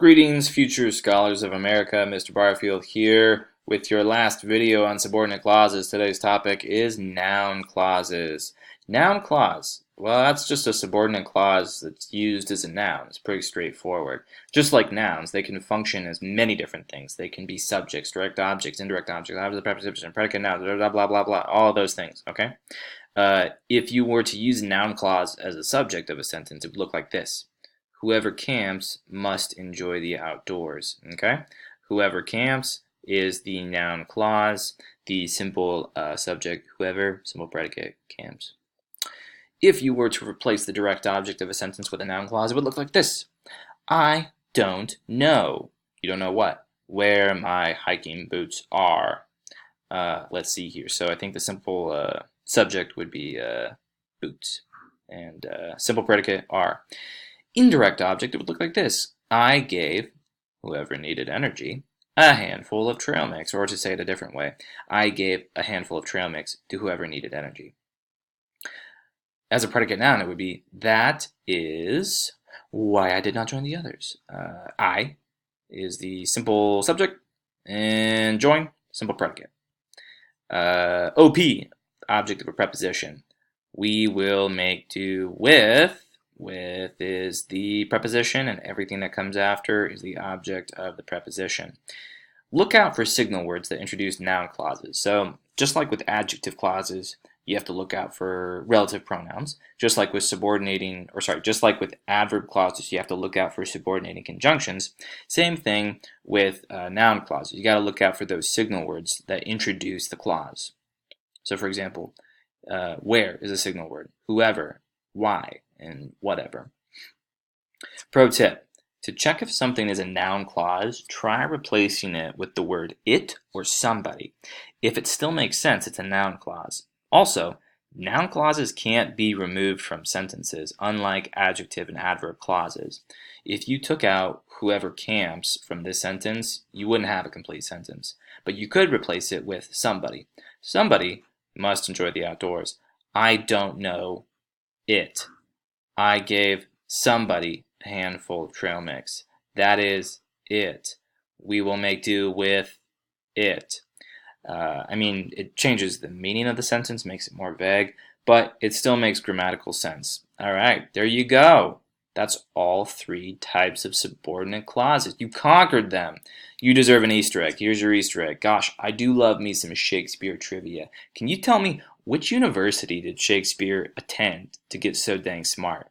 Greetings, future scholars of America. Mr. Barfield here with your last video on subordinate clauses. Today's topic is noun clauses. Noun clause, well, that's just a subordinate clause that's used as a noun. It's pretty straightforward. Just like nouns, they can function as many different things. They can be subjects, direct objects, indirect objects, objects of preposition, predicate nouns, blah, blah, blah, blah, all those things, okay? If you were to use a noun clause as a subject of a sentence, it would look like this. Whoever camps must enjoy the outdoors. Okay? Whoever camps is the noun clause, the simple subject, whoever, simple predicate, camps. If you were to replace the direct object of a sentence with a noun clause, it would look like this. I don't know. You don't know what? Where my hiking boots are. Let's see here. So I think the simple subject would be boots. And simple predicate are. Indirect object, it would look like this. I gave whoever needed energy a handful of trail mix, or to say it a different way, I gave a handful of trail mix to whoever needed energy. As a predicate noun, it would be, that is why I did not join the others. I is the simple subject, and join, simple predicate. OP, object of a preposition. We will make do with is the preposition, and everything that comes after is the object of the preposition. Look out for signal words that introduce noun clauses. So just like with adjective clauses, you have to look out for relative pronouns. Just like with just like with adverb clauses, you have to look out for subordinating conjunctions. Same thing with noun clauses. You got to look out for those signal words that introduce the clause. So for example, where is a signal word, whoever, why, and whatever. Pro tip, to check if something is a noun clause, try replacing it with the word it or somebody. If it still makes sense, it's a noun clause. Also, noun clauses can't be removed from sentences, unlike adjective and adverb clauses. If you took out whoever camps from this sentence, you wouldn't have a complete sentence. But you could replace it with somebody. Somebody must enjoy the outdoors. I don't know it. I gave somebody a handful of trail mix. That is it. We will make do with it. It changes the meaning of the sentence, makes it more vague, but it still makes grammatical sense. All right, there you go. That's all three types of subordinate clauses. You conquered them. You deserve an Easter egg. Here's your Easter egg. Gosh, I do love me some Shakespeare trivia. Can you tell me which university did Shakespeare attend to get so dang smart?